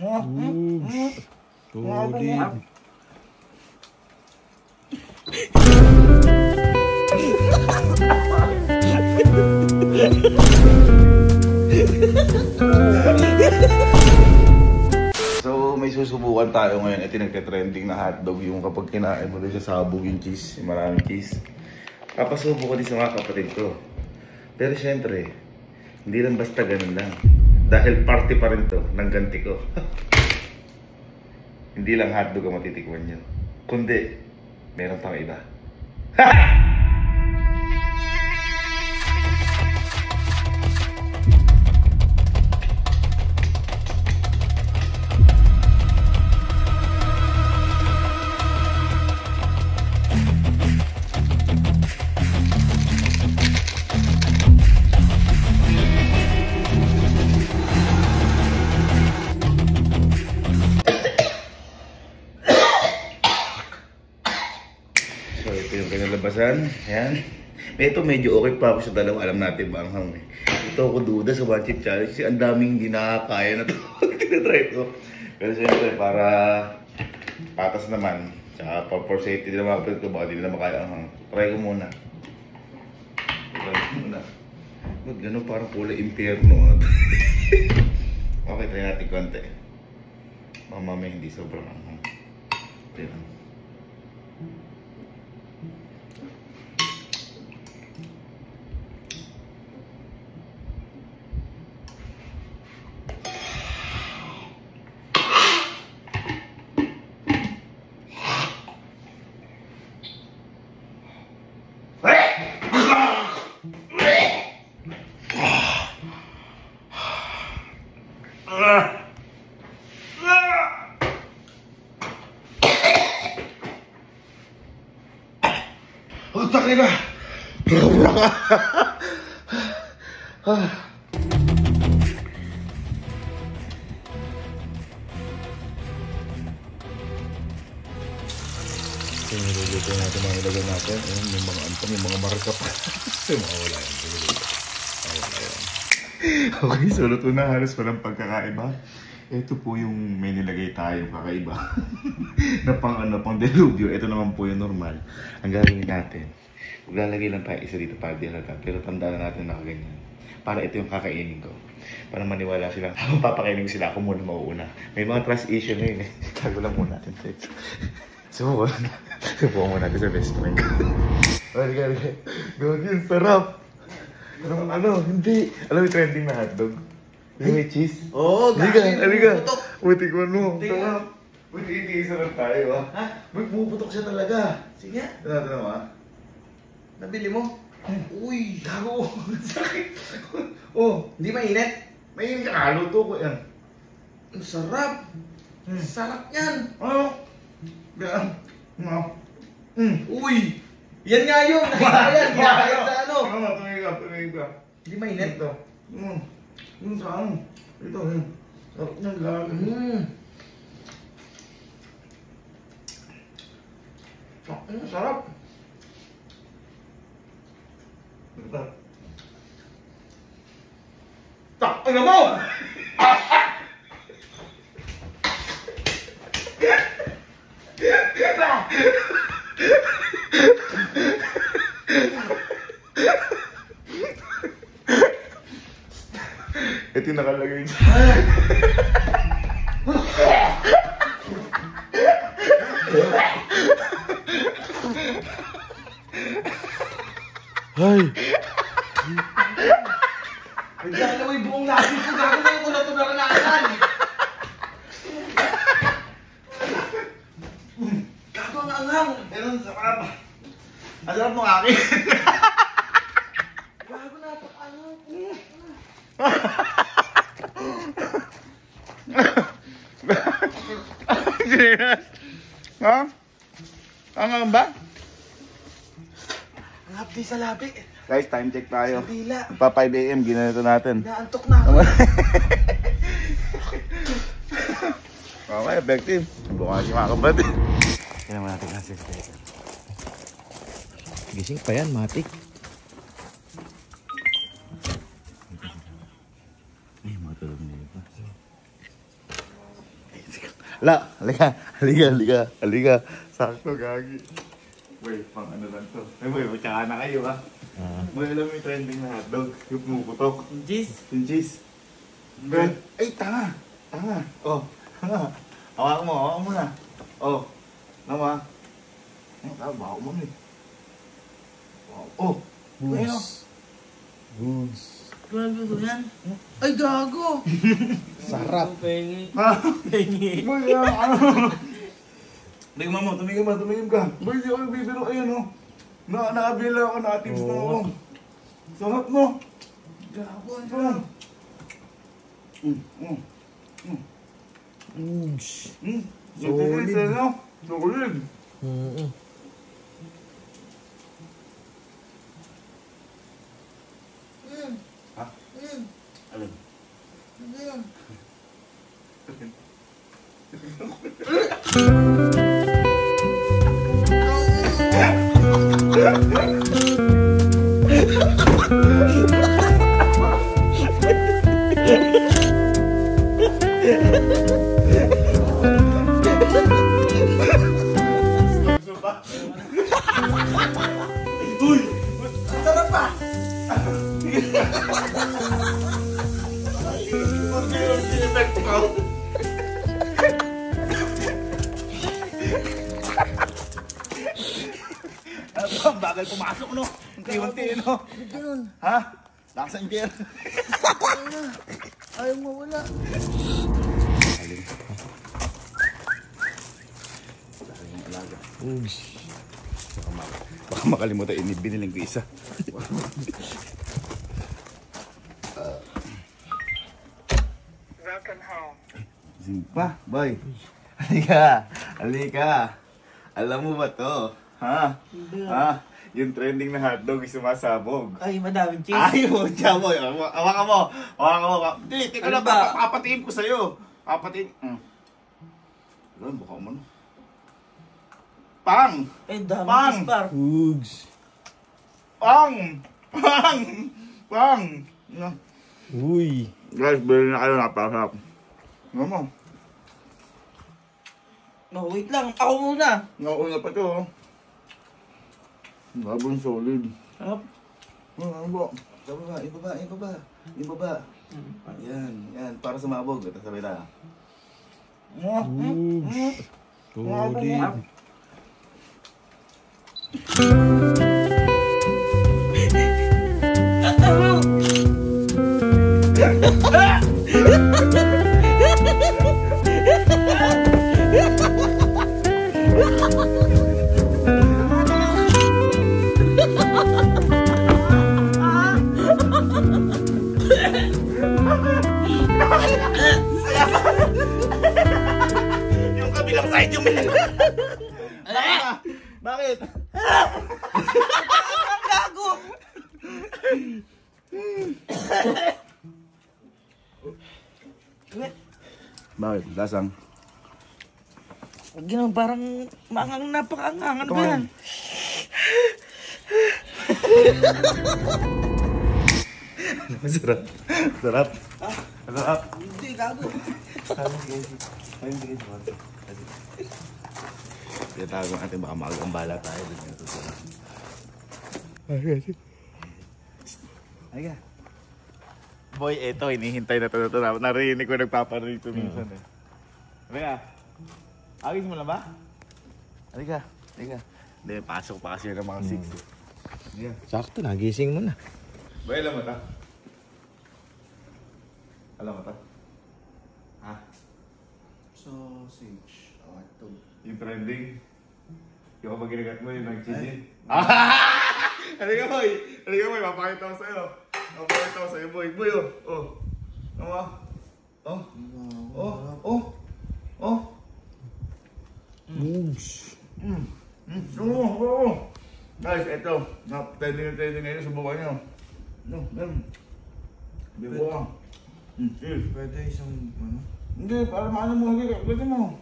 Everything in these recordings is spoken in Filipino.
Solid. So may susubukan tayo ngayon. Ito nagte-trending na hotdog. Yung kapag kinain mo doon sa sabog yung cheese, yung maraming cheese. Papasubo ko din sa mga kapatid ko. Pero syempre, hindi lang basta ganun lang. Dahil party pa rin to ng ganti ko. Hindi lang hotdog ang matitikman nyo. Kundi, meron pang iba. So ito yung kinalabasan. Ayan. Ito medyo okay pa ako sa dalawa. Alam natin ba ang hang eh. Ito ako duda sa one chip challenge kasi ang daming hindi nakakaya na ito. Tinatry ko. Pero siyempre para patas naman. Tsaka for safety din naman kapatid ko. Baka di na makaya ang hang. Try ko muna. Try ko muna. Ba't gano'n parang kulay impyerno. Okay, try natin konti. Mamaya hindi sobrang ang hang. Ito lang. Oh, takay na! So, niluluto natin mga ilagay natin. Ayan, yung mga antong, yung mga marka pa. So, mawala yan. Mawala yan. Okay, so luto na. Halos walang pagkakaiba. Ito po yung may nilagay tayong kakaiba. Na pang delubyo. Ito naman po yung normal. Ang gagawin natin, maglalagay lang tayo isa dito para di halata. Pero tandaan natin na kaganyan. Para ito yung kakainin ko. Para maniwala sila. Habang papakainin ko sila, ako muna mauuna. May mga trust issue na yun eh. Tago lang muna natin. Subukan mo natin sa best friend ko. Halika. Gawin, sarap. Ano, hindi. Alam mo yung trending na hotdog? Yung may cheese? Oo, halika. Butikman mo. Sarap. Buti-isa lang tayo ah. Ha? Magpuputok siya talaga. Sige. Ito mo ah. Nabili mo? Uy, gago. Sakit. Oh, Hindi mainit? may kakaluto ko yan. Ang sarap. Sarap yan. Ano? Yan. No. Uy! Yan nga yun. Nakita yan. Nakita sa ano. Tumigil ka. Hindi mainit. Ito. Yung saan? Ito. Sarap niyang gago. Sarap. Takina mo! Ito yung nakalagay dyan. Ay! Bigyan na mo yung buong labi ko. Gago na yung ulat na ranaasan. Gago ang anghang. Pero ang sarap. Ang sarap ng akin. Gago na ito. Ano? Serious? Ha? Ang ba? Ang hapdi sa labi. Guys, time check tayo. Sa dila. Pa 5 AM, ginanito natin. Naantok na ako. Okay, effective. Bukan si mga kapatid. Kaya naman natin kasi. Gising pa yan, matik. Ay, mga tulog nila pa. Halika. Sakto, gagi. Wait, pang ano lang to. Ay, boy, matsaka na kayo, ha? Boy, alam mo yung trending na hotdog? Yung pumuputok. Yung cheese. Yung cheese. Ay, tanga. Oh, tanga. Hawakan mo na. Oh, nama. Ay, baho mo na eh. Oh, Boogs. Grabe ko yan. Ay, gago. Sarap. Pengi. Pengi. Boy, tumigim ka. Boy, di ako nagbibiro. Ayan, oh. Nakabila ako, nakatips na ako. Sarap, no? Gago, ang sarap. Solid. Solid. Ha? Alin? Uy! Ang sarap pa! Ang bagal pumasok, no? Unti-unti, no? Ganun. Ha? Lakas ang beer. Ayaw mo wala. Baka makalimutan, biniling ko isa. Welcome home. Zimpa, boy. Halika. Alam mo ba to? Ha? Yung trending na hotdog is sumasabog. Ay, madaming cheese. Ay, siya, boy. Hawakan mo. Hindi, teka Ano lang. ba? Papatiin ko sa'yo. Papatiin. Alam, baka mo na. Pang! Ay, daming Pang! cheese, par. Boogs. Pang! Uy. Guys, bilhin na kayo, napakasarap. Ano mo? No, wait lang. Ako muna. Nauna pa to, oh. Labang solid. Sarap. Ano ba? Ibaba. Yan. Para sa mabog. Ito sabi na. Boogs. Solid. Yung kabilang side yung Bakit? Ang gago. Bakit? Lasang? Ganun, parang napakaangang. Ano ba yan? Sarap. Sarap. Hindi, gago. Kaya tago natin, baka makagambala tayo. Ay, boy, eto, hinihintay na ito. Narinig ko, nagpaparinig ito minsan eh. Halika. Agis mo na ba? Halika. Hindi, pasok pa kasi ng mga 6 eh. Halika. Sakto, nagising mo na. Boy, alam mo ta? Ha? Sausage. Hotdog. Yung trending? Yung kapag ginagat mo yung nag-cheese. Halika boy! Papakita ko sa'yo. Boy, oh. Boogs. Guys, eto. Trending ngayon, subukan nyo. Bibuang. Cheers. Pwede isang, ano? Hindi, para maano mo, hindi. Pwede mo.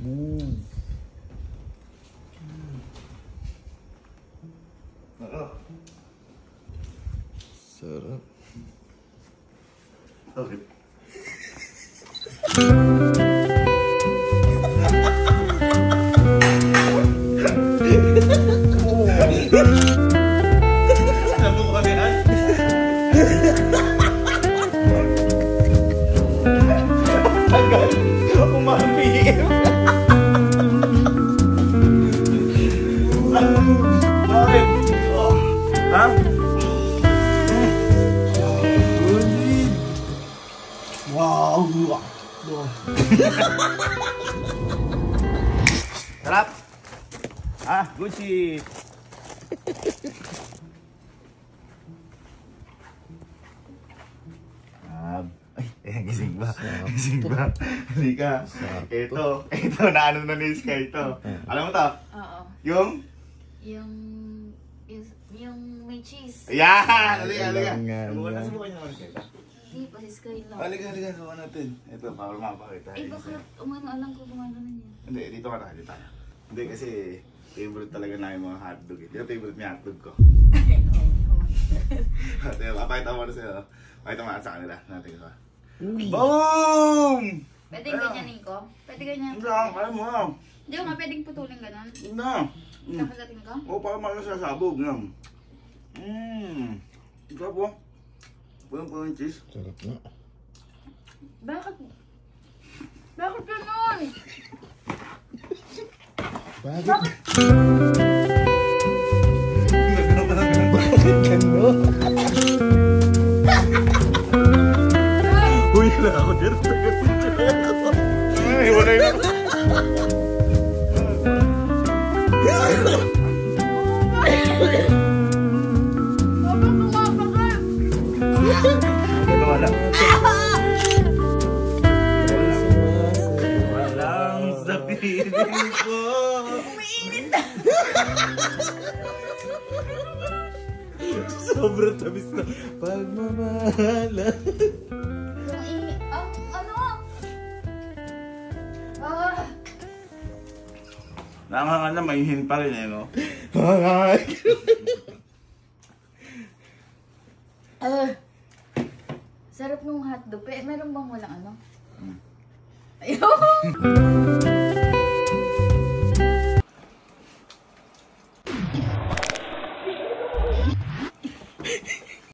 Boogs. Sarap. Bakit? Alam mo ko na yan? Tagal! Umamihim! Bakit? Ha? Wow! Sarap! Ah, Gucci! Ay, gising ba? Gising ba? Halika. Ito, naano na ni Sky ito. Alam mo to? Oo. Yung? Yung may cheese. Yan! Halika. Subukan naman Sky. Hindi pa si Sky lang. Halika, subukan natin. Ito, para mapakita. Eh bakit umano alam ko gumagano niya? Hindi, dito ka tayo, dito tayo. Hindi kasi favorite talaga na yung mga hotdog eh. Yung favorite niya hotdog ko. Papakita mo na sa'yo. Pakita mo sa kanila. Natin ko. Boom! Pwedeng ganyanin ko? Pwede ganyan. Hindi ako, kaya mo. Hindi ko nga pwedeng putulin ganon. Hindi. Kakagatin ko? Oo, para makasasabog yan. Ikaw po. Pulang-pulang yung cheese. Sarap na. Bakit? Bakit ganon? Bakit? Bakit? Bakit gano'n? Uy, wala ako dyan. Ay, wala yun. Wala. Walang sabihin ko. Umiinit na! Sobrang tamis na pagmamahalan. Ang ano? Ah! Nakakala, may hin pa rin eh, no? Sarap nung hotdog. Meron bang walang ano? Ayun!